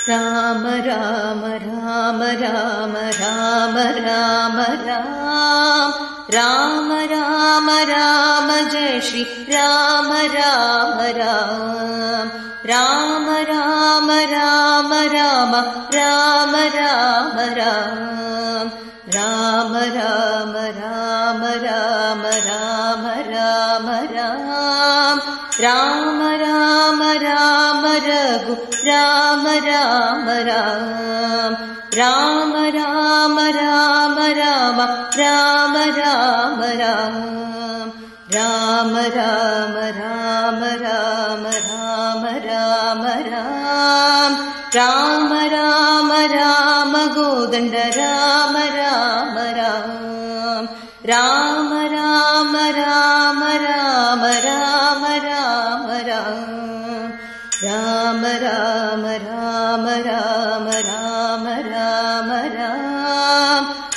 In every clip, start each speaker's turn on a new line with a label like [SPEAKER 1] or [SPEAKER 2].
[SPEAKER 1] Rama Rama Rama Rama Rama Rama Rama Rama Rama Rama Jaya Shri Rama Rama Rama Rama Rama Rama Rama Rama Rama Rama Rama Rama Rama Rama Rama Rama Rama Rama Rama Raghu Rama Rama Rama Rama Rama Rama Rama Rama Rama Rama Rama Rama Rama Rama Rama Rama Rama ഗോദണ്ഡ Rama Rama Rama Rama Rama Rama Rama Rama Rama Rama Rama Rama Rama Rama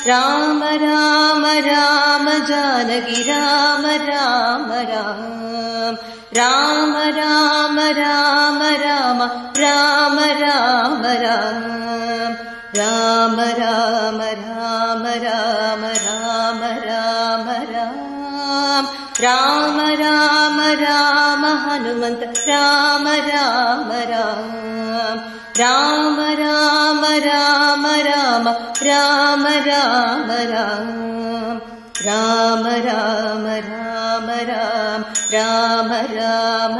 [SPEAKER 1] Rama Rama Rama Janaki Rama Rama Rama Rama Rama Rama Rama Rama Rama Rama Rama Rama Rama Rama Rama Rama Rama Hanumantha Rama Rama Rama Rama Rama Rama Rama Rama Rama Rama Rama Rama Rama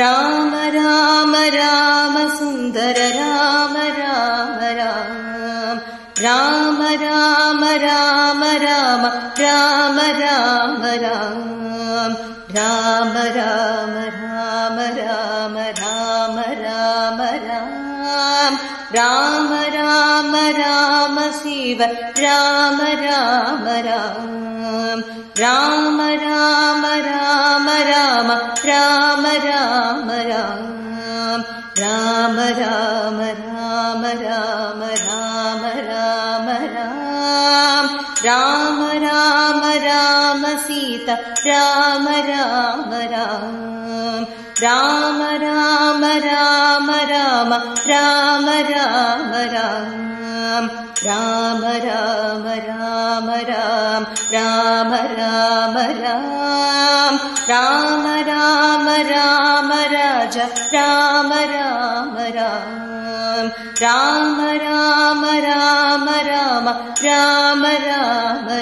[SPEAKER 1] Rama Rama Rama Sundara Rama Rama Rama Rama Rama Rama Rama Rama Rama Rama Rama Rama Rama Rama Rama Rama Rama Shiva Rama Rama Rama Rama Rama Rama Rama Rama Rama Rama Rama Rama Rama Rama Rama Rama Rama Sita Rama Rama Rama Rama Rama Rama Rama Rama Rama Rama Rama Rama Rama Rama Rama Rama Rama Raja Rama Rama Rama Rama Rama Rama Rama Rama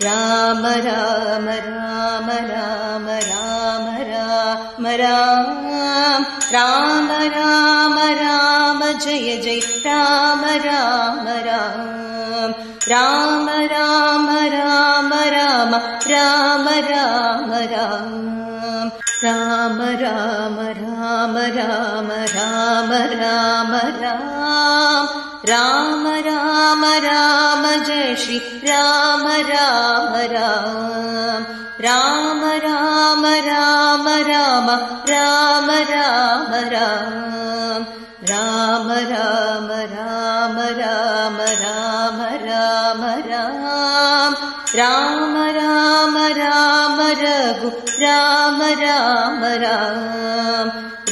[SPEAKER 1] Rama Rama Rama Rama Rama Rama Rama Rama Jaya Jaya Rama Rama Rama Rama Rama Rama Rama Rama Rama Rama Rama Rama Rama Rama Rama Rama Rama Jaya Shri Rama Rama Rama Rama Rama Rama Rama Rama Rama Rama Rama Rama Rama Rama Rama Rama Rama Raghu Rama Rama Rama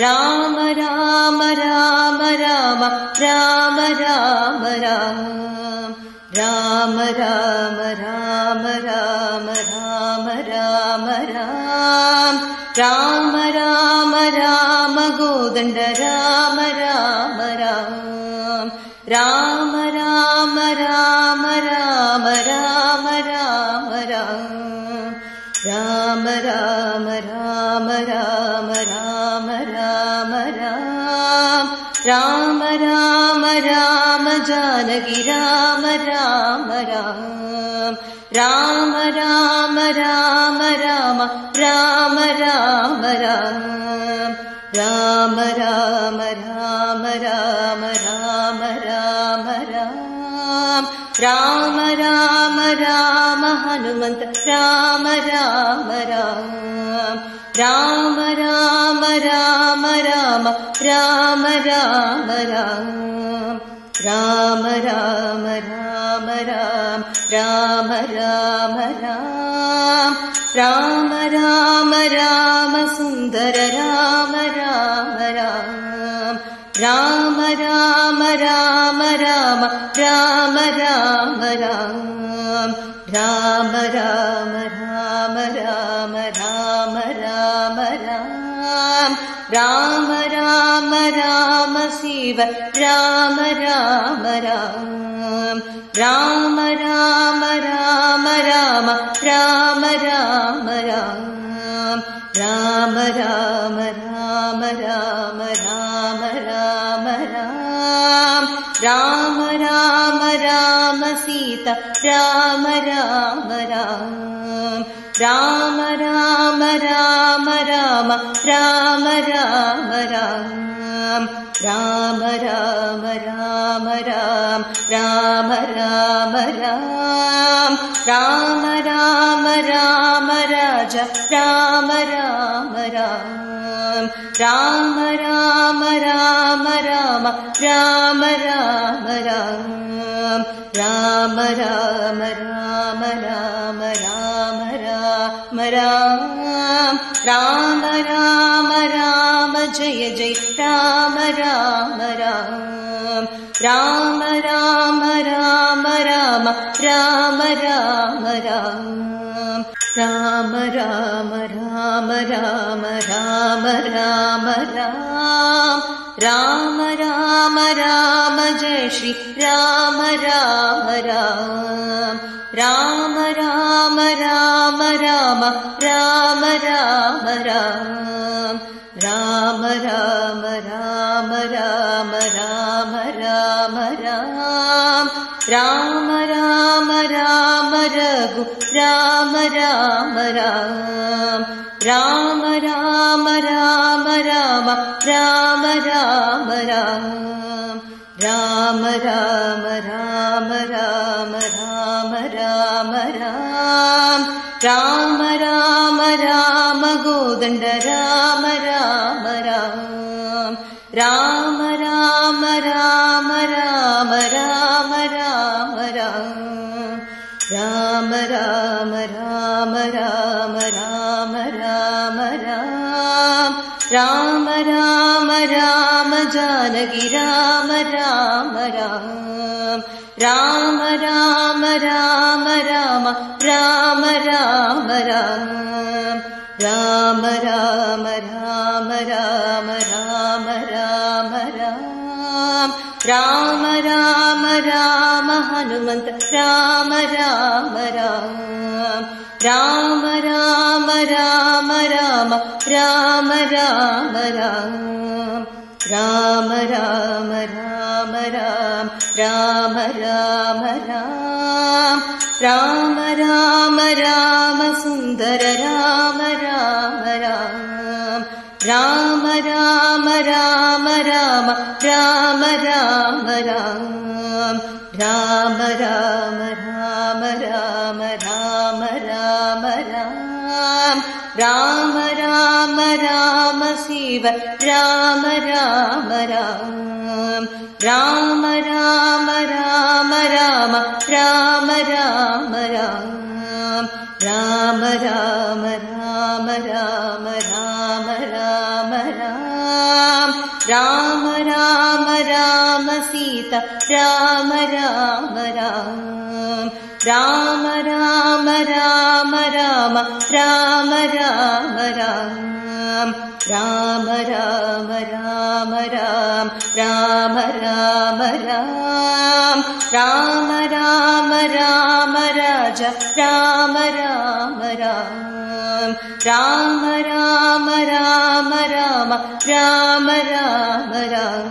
[SPEAKER 1] Rama Rama Rama Rama Rama Rama Rama Rama Rama Rama Rama Rama Rama Rama ഗോദണ്ഡ Rama Rama Rama Rama Rama Rama Rama Rama Rama Rama Rama Rama Rama Rama Rama Rama Rama Janaki Rama Rama Rama Rama Rama Rama Rama Rama Rama Rama Rama Rama Rama Rama Rama Rama Rama Hanumantha Rama Rama Rama Rama Rama Rama Rama Rama Rama Rama Rama Rama Rama Rama Rama Rama Sundara Rama Rama Rama Rama Rama Rama Rama Rama Ram Rama Rama Rama Rama Rama Rama Ram Rama Rama Rama Shiva Rama Rama Ram Rama Rama Rama Rama Rama Rama Ram Rama Rama Rama Rama Rama Rama Ram Rama Rama Rama Sita Rama Rama Ram Rama Rama Rama Rama Rama Rama Ram Rama Rama Rama Ram Rama Rama Ram Rama Rama Rama Raja Rama Rama Ram Rama Rama Rama Rama Rama Rama Ram Rama Rama Rama Rama Rama Rama Ram Rama Rama Rama Jaya Jaya Rama Rama Ram Rama Rama Rama Rama Rama Rama Ram Rama Rama Rama Rama Rama Rama Ram Rama Rama Rama Jaya Shri Rama Rama Ram Rama Rama Rama Rama Rama Rama Ram Rama Rama Rama Rama Rama Rama Ram Rama Rama Rama Raghu Rama Rama Ram Rama Rama Rama Rama Rama Rama Ram Rama Rama Rama Rama Rama Rama Ram Rama Rama Rama ഗോദണ്ഡ Rama Rama Ram Rama Rama Rama Rama Rama Rama Ram Rama Rama Rama Rama Rama Rama Ram Rama Rama Rama Janaki Rama Rama Ram Rama Rama Rama Rama Rama Rama Ram Rama Rama Rama Rama Rama Rama Ram Rama Rama Rama Hanumantha Rama Rama Ram Rama Rama Rama Rama Rama Rama Ram Rama Rama Rama Ram Rama Rama Ram Rama Rama Rama Sundara Rama Rama Ram Rama Rama Rama Rama Rama Rama Ram Rama Rama Rama Rama Rama Rama Ram Rama Rama Rama Shiva Rama Rama Ram Rama Rama Rama Rama Rama Rama Ram Rama Rama Rama Rama Rama Rama Ram Rama Rama Rama Sita Rama Rama Ram Rama Rama Rama Rama Rama Rama Ram Rama Rama Rama Ram Rama Rama Ram Rama Rama Rama Raja Rama Rama Ram Rama Rama Rama Rama Rama Rama Ram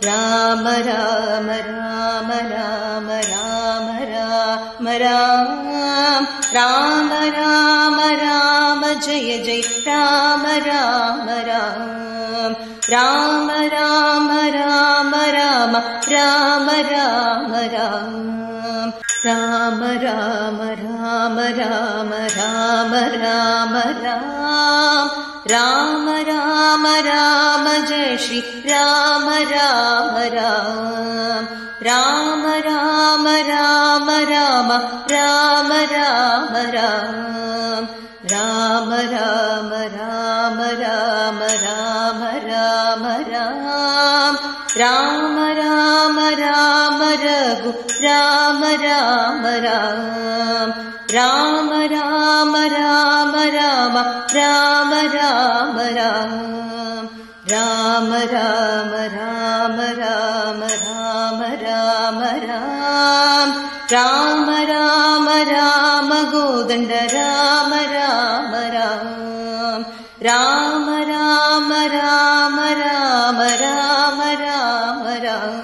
[SPEAKER 1] Rama Rama Rama Rama Rama Rama Ram Rama Rama Rama Jaya Jaya Rama Rama Ram Rama Rama Rama Rama Rama Rama Ram Rama Rama Rama Rama Rama Rama Ram Rama Rama Rama Jaya Shri Rama Rama Ram Rama Rama Rama Rama Rama Rama Ram Rama Rama Rama Rama Rama Rama Rama Ram Rama Rama Rama Raghu Rama Rama Ram Rama Rama Rama Rama Rama Rama Ram Rama Rama Rama Rama Rama Rama Ram Rama Rama Rama ഗോദണ്ഡ Rama Rama Ram Rama Rama Rama Rama Rama Rama Ram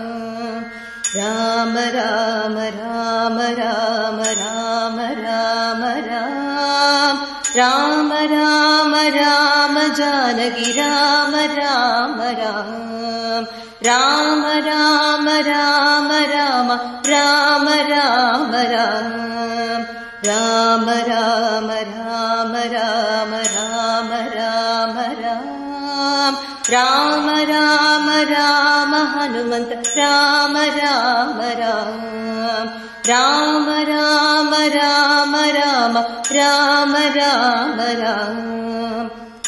[SPEAKER 1] Rama Rama Rama Rama Rama Rama Ram Rama Rama Rama Janaki Rama Rama Ram Rama Rama Rama Rama Rama Rama Ram Rama Rama Rama Rama Rama Rama Ram Rama Rama Rama Hanumantha Rama Rama Ram Rama Rama Rama Rama Rama Rama Ram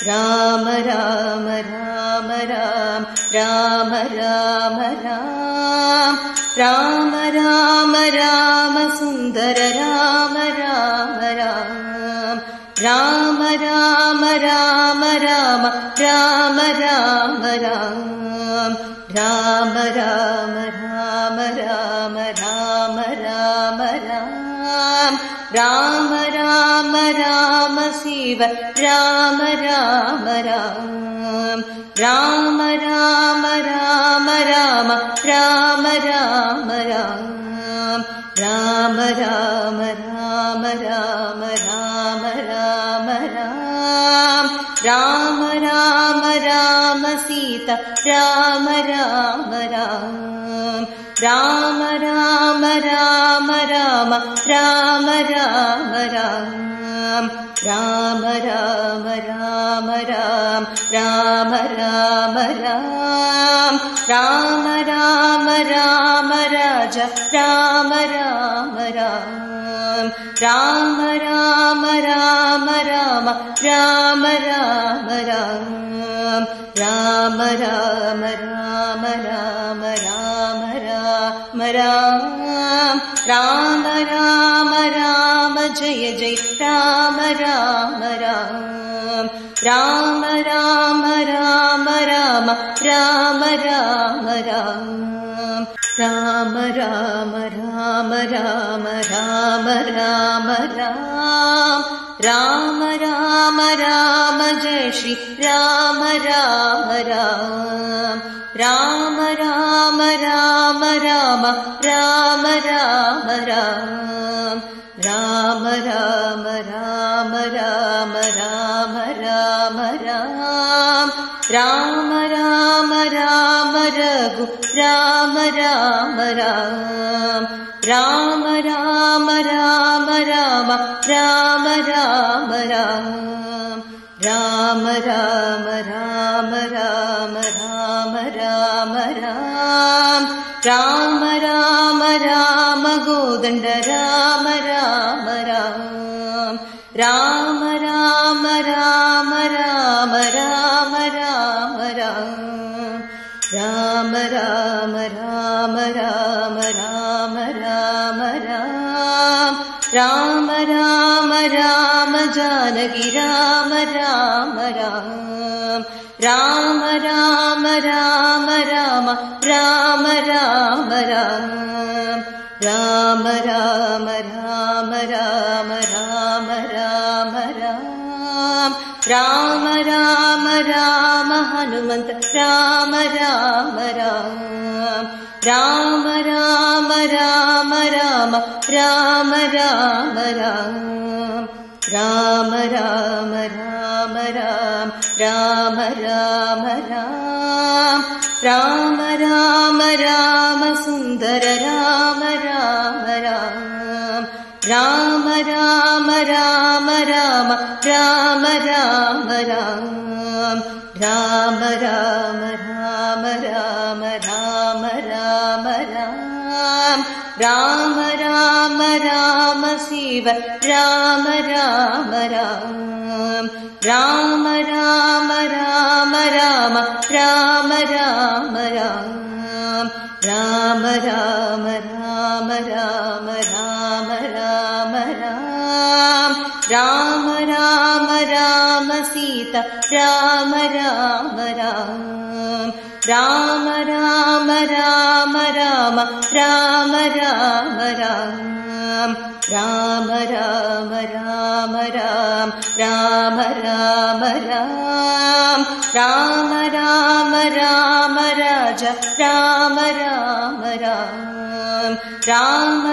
[SPEAKER 1] Rama Rama Rama Ram Rama Rama Ram Rama Rama Rama Sundara Rama Rama Ram Rama Rama Rama Rama Rama Rama Ram Rama Rama Rama Rama Rama Rama Ram Rama Rama Rama Shiva Rama Rama Ram Rama Rama Rama Rama Rama Rama Ram Rama Rama Rama Rama Rama Rama Ram Rama Rama Rama Sita Rama Rama Ram Rama Rama Rama Rama Rama Rama Ram Rama Rama Rama Ram Rama Rama Ram Rama Rama Rama Raja Rama Rama Ram Rama Rama Rama Rama Rama Rama Ram Rama Rama Rama Rama Rama Rama Ram Rama Rama Rama Jaya Jaya Rama Rama Ram Rama Rama Rama Rama Rama Rama Ram Rama Rama Rama Rama Rama Rama Ram Rama Rama Rama Jaya Shri Rama Rama Ram Rama Rama Rama Rama Rama Rama Ram Rama Rama Rama Rama Rama Rama Ram Rama Rama Rama Raghu Rama Rama Ram Rama Rama Rama Rama Rama Rama Ram Rama Rama Rama Rama Rama Rama Ram Rama Rama Rama ഗോദണ്ഡ Rama Rama Ram Rama Rama Rama Rama Rama Rama Ram Rama Rama Rama Rama Rama Rama Ram Rama Rama Rama Janaki Rama Rama Ram Rama Rama Rama Rama Rama Rama Ram Rama Rama Rama Rama Rama Rama Ram Rama Rama Rama Hanumantha Rama Rama Ram Rama Rama Rama Rama Rama Rama Ram Rama Rama Rama Ram Rama Rama Ram Rama Rama Rama Sundara Rama Rama Ram Rama Rama Rama Rama Rama Rama Ram Rama Rama Rama Rama Rama Rama Ram Rama Rama Rama Shiva Rama Rama Ram Rama Rama Rama Rama Rama Rama Rama Rama Rama Rama Rama Sita Rama Rama Rama Rama Rama Rama Rama Rama Rama Rama Rama Rama Rama Rama Rama Rama Rama Raja Rama Rama Rama Rama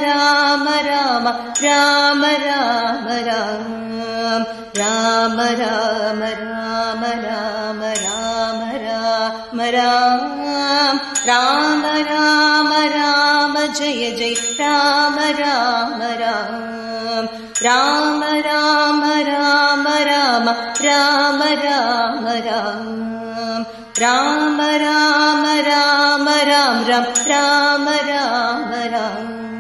[SPEAKER 1] Rama Rama Rama Rama Rama Rama Rama Rama Rama Rama Rama Rama Rama Jaya Jaya Rama Rama Rama Rama Rama Rama Rama Rama Rama Rama Rama Rama Rama Rama Rama Rama